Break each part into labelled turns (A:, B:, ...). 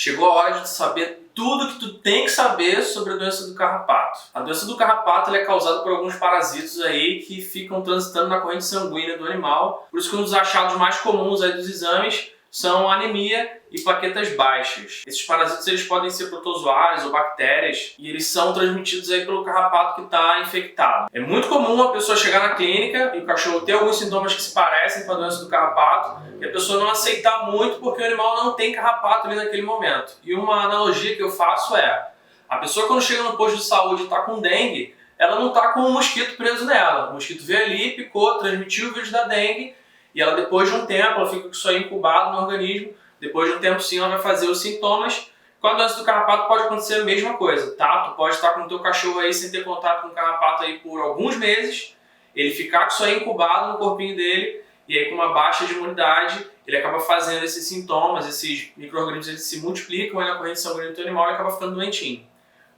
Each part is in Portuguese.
A: Chegou a hora de tu saber tudo que tu tem que saber sobre a doença do carrapato. A doença do carrapato ela é causada por alguns parasitos aí que ficam transitando na corrente sanguínea do animal. Por isso que um dos achados mais comuns aí dos exames são anemia e plaquetas baixas. Esses parasitos eles podem ser protozoários ou bactérias e eles são transmitidos aí pelo carrapato que está infectado. É muito comum a pessoa chegar na clínica e o cachorro ter alguns sintomas que se parecem com a doença do carrapato e a pessoa não aceitar muito porque o animal não tem carrapato ali naquele momento. E uma analogia que eu faço é, a pessoa quando chega no posto de saúde e está com dengue, ela não está com um mosquito preso nela. O mosquito veio ali, picou, transmitiu o vírus da dengue e ela depois de um tempo, ela fica com isso aí incubado no organismo, depois de um tempo sim ela vai fazer os sintomas. Com a doença do carrapato pode acontecer a mesma coisa, tá? Tu pode estar com o teu cachorro aí sem ter contato com o carrapato aí por alguns meses, ele ficar com isso aí incubado no corpinho dele, e aí com uma baixa de imunidade, ele acaba fazendo esses sintomas, esses micro-organismos eles se multiplicam aí na corrente sanguínea do teu animal e acaba ficando doentinho.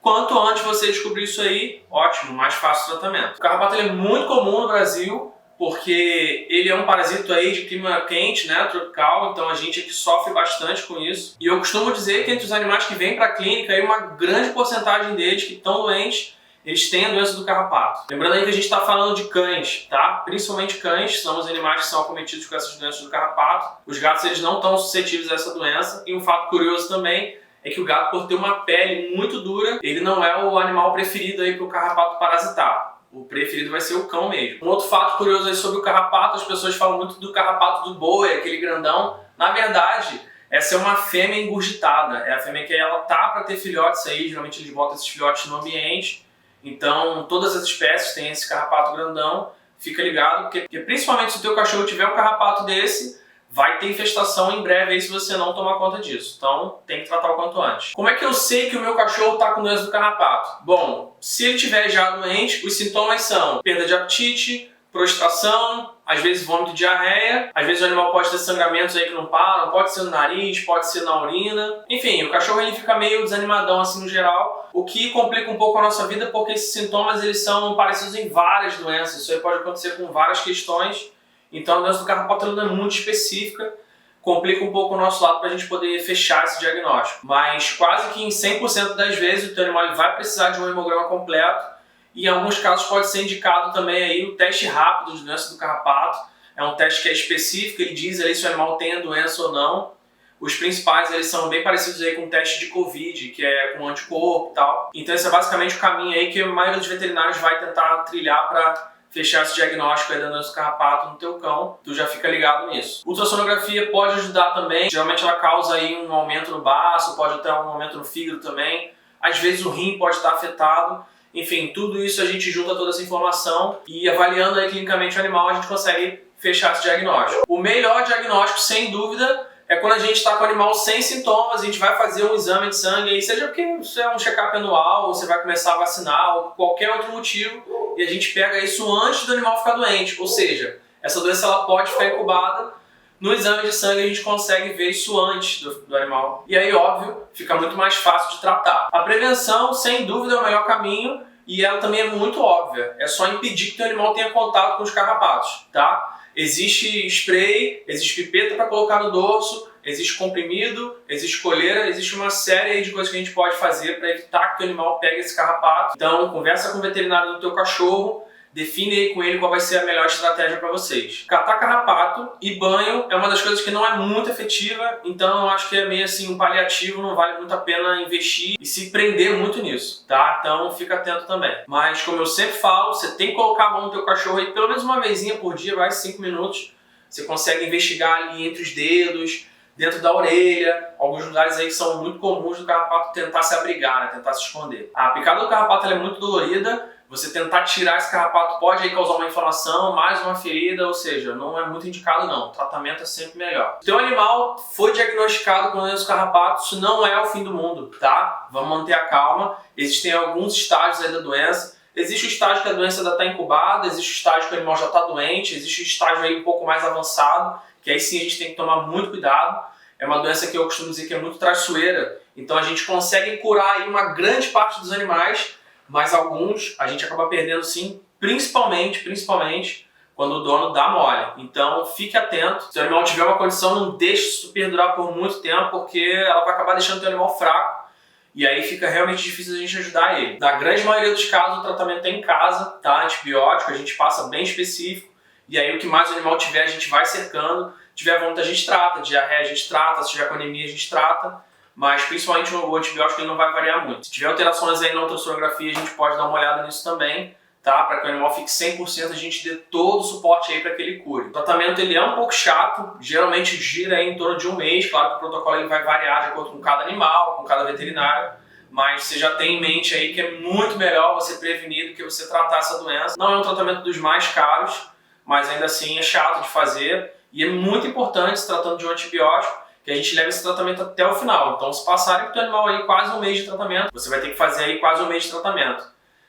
A: Quanto antes você descobrir isso aí, ótimo, mais fácil o tratamento. O carrapato ele é muito comum no Brasil, porque ele é um parasito aí de clima quente, né, tropical, então a gente aqui sofre bastante com isso. E eu costumo dizer que entre os animais que vêm para a clínica, aí uma grande porcentagem deles que estão doentes, eles têm a doença do carrapato. Lembrando aí que a gente está falando de cães, tá? Principalmente cães, são os animais que são acometidos com essas doenças do carrapato. Os gatos eles não estão suscetíveis a essa doença. E um fato curioso também é que o gato, por ter uma pele muito dura, ele não é o animal preferido aí para o carrapato parasitar. O preferido vai ser o cão mesmo. Um outro fato curioso aí sobre o carrapato, as pessoas falam muito do carrapato do boi, aquele grandão. Na verdade, essa é uma fêmea engurgitada. É a fêmea que ela tá para ter filhotes aí, geralmente eles botam esses filhotes no ambiente. Então, todas as espécies têm esse carrapato grandão. Fica ligado, porque principalmente se o teu cachorro tiver um carrapato desse, vai ter infestação em breve aí se você não tomar conta disso. Então, tem que tratar o quanto antes. Como é que eu sei que o meu cachorro está com doença do carrapato? Bom, se ele estiver já doente, os sintomas são perda de apetite, prostração, às vezes vômito e diarreia, às vezes o animal pode ter sangramentos aí que não param, pode ser no nariz, pode ser na urina. Enfim, o cachorro ele fica meio desanimadão assim no geral, o que complica um pouco a nossa vida porque esses sintomas eles são parecidos em várias doenças. Isso aí pode acontecer com várias questões. Então a doença do carrapato ela é muito específica, complica um pouco o nosso lado para a gente poder fechar esse diagnóstico. Mas quase que em 100% das vezes o teu animal vai precisar de um hemograma completo e em alguns casos pode ser indicado também aí o teste rápido de doença do carrapato. É um teste que é específico, ele diz ali se o animal tem a doença ou não. Os principais eles são bem parecidos aí com o teste de Covid, que é com anticorpo e tal. Então esse é basicamente o caminho aí que a maioria dos veterinários vai tentar trilhar para fechar esse diagnóstico aí da doença do carrapato no teu cão, tu já fica ligado nisso. Ultrassonografia pode ajudar também, geralmente ela causa aí um aumento no baço, pode ter um aumento no fígado também, às vezes o rim pode estar afetado, enfim, tudo isso a gente junta toda essa informação e avaliando aí clinicamente o animal a gente consegue fechar esse diagnóstico. O melhor diagnóstico, sem dúvida, é quando a gente está com o animal sem sintomas, a gente vai fazer um exame de sangue, aí, seja porque isso é um check-up anual, ou você vai começar a vacinar, ou qualquer outro motivo, e a gente pega isso antes do animal ficar doente. Ou seja, essa doença ela pode ficar incubada, no exame de sangue a gente consegue ver isso antes do animal. E aí, óbvio, fica muito mais fácil de tratar. A prevenção, sem dúvida, é o melhor caminho, e ela também é muito óbvia. É só impedir que o animal tenha contato com os carrapatos, tá? Existe spray, existe pipeta para colocar no dorso, existe comprimido, existe coleira, existe uma série de coisas que a gente pode fazer para evitar que o animal pegue esse carrapato. Então, conversa com o veterinário do teu cachorro, define aí com ele qual vai ser a melhor estratégia para vocês. Catar carrapato e banho é uma das coisas que não é muito efetiva, então eu acho que é meio assim um paliativo, não vale muito a pena investir e se prender muito nisso, tá? Então fica atento também. Mas como eu sempre falo, você tem que colocar a mão no teu cachorro aí pelo menos uma vezinha por dia, vai 5 minutos. Você consegue investigar ali entre os dedos, dentro da orelha, alguns lugares aí que são muito comuns do carrapato tentar se abrigar, né? Tentar se esconder. A picada do carrapato ela é muito dolorida. Você tentar tirar esse carrapato pode aí causar uma inflamação, mais uma ferida, ou seja, não é muito indicado não. O tratamento é sempre melhor. Se o teu animal foi diagnosticado com doença do carrapato, isso não é o fim do mundo, tá? Vamos manter a calma. Existem alguns estágios aí da doença. Existe o estágio que a doença ainda está incubada, existe o estágio que o animal já está doente, existe o estágio aí um pouco mais avançado, que aí sim a gente tem que tomar muito cuidado. É uma doença que eu costumo dizer que é muito traiçoeira, então a gente consegue curar aí uma grande parte dos animais, mas alguns a gente acaba perdendo sim, principalmente quando o dono dá mole. Então fique atento. Se o animal tiver uma condição, não deixe isso perdurar por muito tempo, porque ela vai acabar deixando o teu animal fraco e aí fica realmente difícil a gente ajudar ele. Na grande maioria dos casos, o tratamento é em casa, tá? Antibiótico, a gente passa bem específico, e aí o que mais o animal tiver, a gente vai cercando. Se tiver vômito, a gente trata, diarreia a gente trata, se tiver com anemia, a gente trata, mas principalmente o antibiótico ele não vai variar muito. Se tiver alterações aí na ultrassonografia, a gente pode dar uma olhada nisso também, tá? Para que o animal fique 100%, a gente dê todo o suporte aí para que ele cure. O tratamento ele é um pouco chato, geralmente gira aí em torno de um mês, claro que o protocolo ele vai variar de acordo com cada animal, com cada veterinário, mas você já tem em mente aí que é muito melhor você prevenir do que você tratar essa doença. Não é um tratamento dos mais caros, mas ainda assim é chato de fazer e é muito importante, se tratando de um antibiótico, que a gente leve esse tratamento até o final. Então, se passarem com o teu animal aí quase um mês de tratamento, você vai ter que fazer aí quase um mês de tratamento.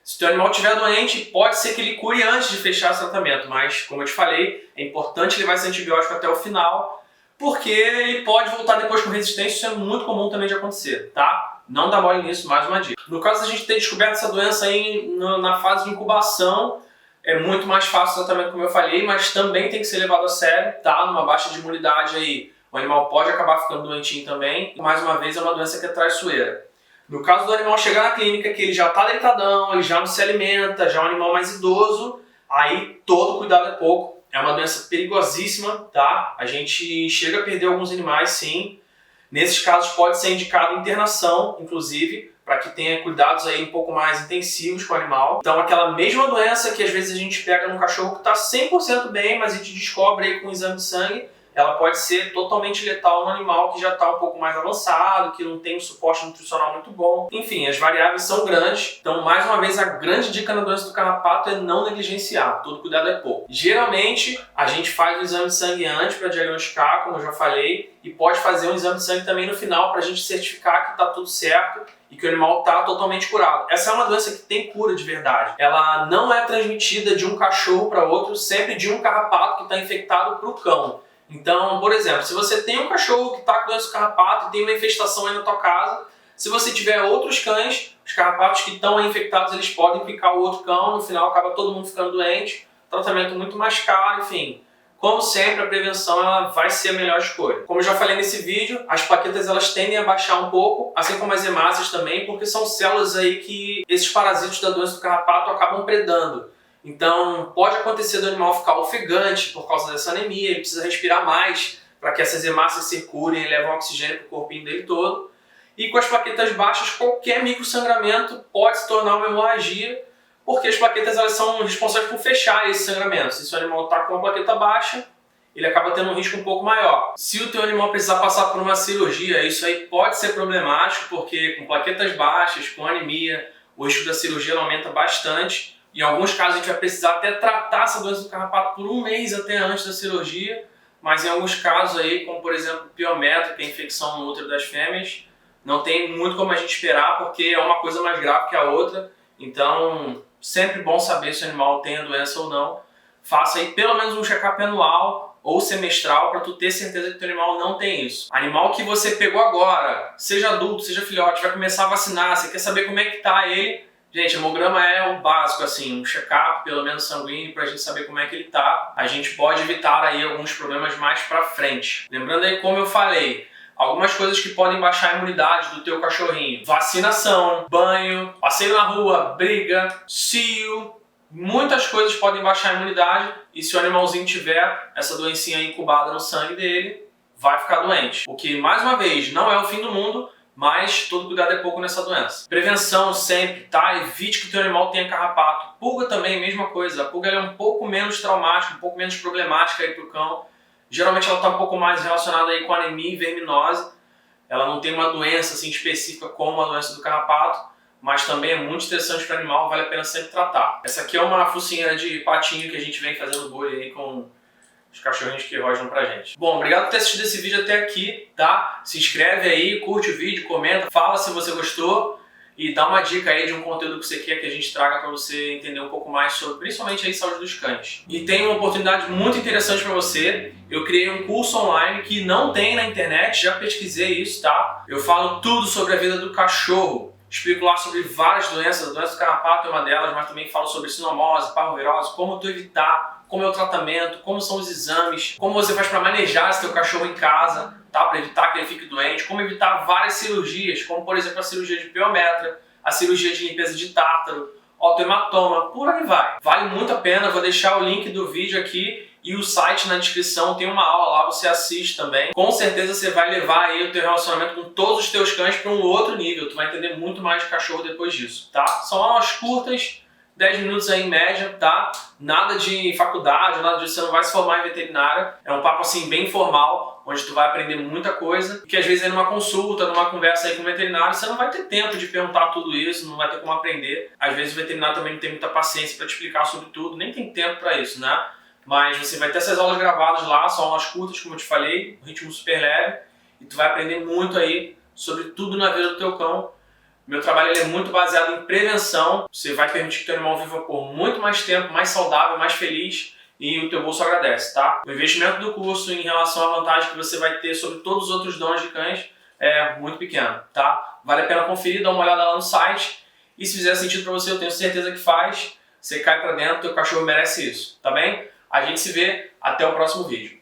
A: Se o teu animal estiver doente, pode ser que ele cure antes de fechar esse tratamento, mas, como eu te falei, é importante levar esse antibiótico até o final, porque ele pode voltar depois com resistência, isso é muito comum também de acontecer, tá? Não dá mole nisso, mais uma dica. No caso da gente ter descoberto essa doença aí na fase de incubação, é muito mais fácil o tratamento, como eu falei, mas também tem que ser levado a sério, tá? Numa baixa de imunidade aí, o animal pode acabar ficando doentinho também. E, mais uma vez, é uma doença que é traiçoeira. No caso do animal chegar na clínica, que ele já está deitadão, ele já não se alimenta, já é um animal mais idoso, aí todo cuidado é pouco. É uma doença perigosíssima, tá? A gente chega a perder alguns animais, sim. Nesses casos pode ser indicado internação, inclusive, para que tenha cuidados aí um pouco mais intensivos com o animal. Então aquela mesma doença que às vezes a gente pega num cachorro que está 100% bem, mas a gente descobre aí com o exame de sangue, ela pode ser totalmente letal no animal que já está um pouco mais avançado, que não tem um suporte nutricional muito bom. Enfim, as variáveis são grandes. Então, mais uma vez, a grande dica na doença do carrapato é não negligenciar. Todo cuidado é pouco. Geralmente, a gente faz o exame de sangue antes para diagnosticar, como eu já falei, e pode fazer um exame de sangue também no final para a gente certificar que está tudo certo e que o animal está totalmente curado. Essa é uma doença que tem cura de verdade. Ela não é transmitida de um cachorro para outro, sempre de um carrapato que está infectado para o cão. Então, por exemplo, se você tem um cachorro que está com doença do carrapato e tem uma infestação aí na tua casa, se você tiver outros cães, os carrapatos que estão infectados, eles podem picar o outro cão, no final acaba todo mundo ficando doente, tratamento muito mais caro, enfim. Como sempre, a prevenção ela vai ser a melhor escolha. Como eu já falei nesse vídeo, as plaquetas elas tendem a baixar um pouco, assim como as hemácias também, porque são células aí que esses parasitos da doença do carrapato acabam predando. Então, pode acontecer do animal ficar ofegante por causa dessa anemia, ele precisa respirar mais para que essas hemácias circulem e levem oxigênio para o corpinho dele todo. E com as plaquetas baixas, qualquer microsangramento pode se tornar uma hemorragia, porque as plaquetas elas são responsáveis por fechar esse sangramento. Se o animal está com uma plaqueta baixa, ele acaba tendo um risco um pouco maior. Se o teu animal precisar passar por uma cirurgia, isso aí pode ser problemático, porque com plaquetas baixas, com anemia, o risco da cirurgia aumenta bastante. Em alguns casos a gente vai precisar até tratar essa doença do carrapato por um mês até antes da cirurgia, mas em alguns casos aí, como por exemplo piométrica, infecção no útero das fêmeas, não tem muito como a gente esperar, porque é uma coisa mais grave que a outra. Então, sempre bom saber se o animal tem a doença ou não. Faça aí pelo menos um check-up anual ou semestral para tu ter certeza que o teu animal não tem isso. Animal que você pegou agora, seja adulto, seja filhote, vai começar a vacinar, você quer saber como é que tá ele. Gente, hemograma é o básico, assim, um check-up, pelo menos sanguíneo, pra gente saber como é que ele tá. A gente pode evitar aí alguns problemas mais pra frente. Lembrando aí, como eu falei, algumas coisas que podem baixar a imunidade do teu cachorrinho. Vacinação, banho, passeio na rua, briga, cio. Muitas coisas podem baixar a imunidade e se o animalzinho tiver essa doencinha incubada no sangue dele, vai ficar doente. O que, mais uma vez, não é o fim do mundo, mas todo cuidado é pouco nessa doença. Prevenção sempre, tá? Evite que o teu animal tenha carrapato. Pulga também, mesma coisa. A pulga ela é um pouco menos traumática, um pouco menos problemática aí pro cão. Geralmente ela está um pouco mais relacionada aí com anemia e verminose. Ela não tem uma doença assim específica como a doença do carrapato, mas também é muito estressante para o animal, vale a pena sempre tratar. Essa aqui é uma focinheira de patinho que a gente vem fazendo bullying aí com os cachorrinhos que rosnam pra gente. Bom, obrigado por ter assistido esse vídeo até aqui, tá? Se inscreve aí, curte o vídeo, comenta, fala se você gostou e dá uma dica aí de um conteúdo que você quer que a gente traga para você entender um pouco mais sobre, principalmente aí, saúde dos cães. E tem uma oportunidade muito interessante para você. Eu criei um curso online que não tem na internet, já pesquisei isso, tá? Eu falo tudo sobre a vida do cachorro. Explico lá sobre várias doenças, a doença do carrapato é uma delas, mas também falo sobre sinomose, parvovirose, como tu evitar como é o tratamento, como são os exames, como você faz para manejar esse teu cachorro em casa, tá? Para evitar que ele fique doente, como evitar várias cirurgias, como por exemplo a cirurgia de piometra, a cirurgia de limpeza de tártaro, autohematoma, por aí vai. Vale muito a pena, vou deixar o link do vídeo aqui e o site na descrição, tem uma aula lá, você assiste também. Com certeza você vai levar aí o teu relacionamento com todos os teus cães para um outro nível, tu vai entender muito mais de cachorro depois disso, tá? São aulas curtas, 10 minutos aí em média, tá? Nada de faculdade, nada disso, você não vai se formar em veterinária. É um papo assim bem informal, onde tu vai aprender muita coisa. Que às vezes é numa consulta, numa conversa aí com o veterinário, você não vai ter tempo de perguntar tudo isso, não vai ter como aprender. Às vezes o veterinário também não tem muita paciência para te explicar sobre tudo, nem tem tempo para isso, né? Mas você vai ter essas aulas gravadas lá, são aulas curtas, como eu te falei, ritmo super leve, e tu vai aprender muito aí sobre tudo na vida do teu cão. Meu trabalho ele é muito baseado em prevenção. Você vai permitir que o teu animal viva por muito mais tempo, mais saudável, mais feliz, e o teu bolso agradece, tá? O investimento do curso em relação à vantagem que você vai ter sobre todos os outros donos de cães é muito pequeno, tá? Vale a pena conferir, dar uma olhada lá no site, e se fizer sentido para você, eu tenho certeza que faz. Você cai para dentro, teu cachorro merece isso, tá bem? A gente se vê, até o próximo vídeo.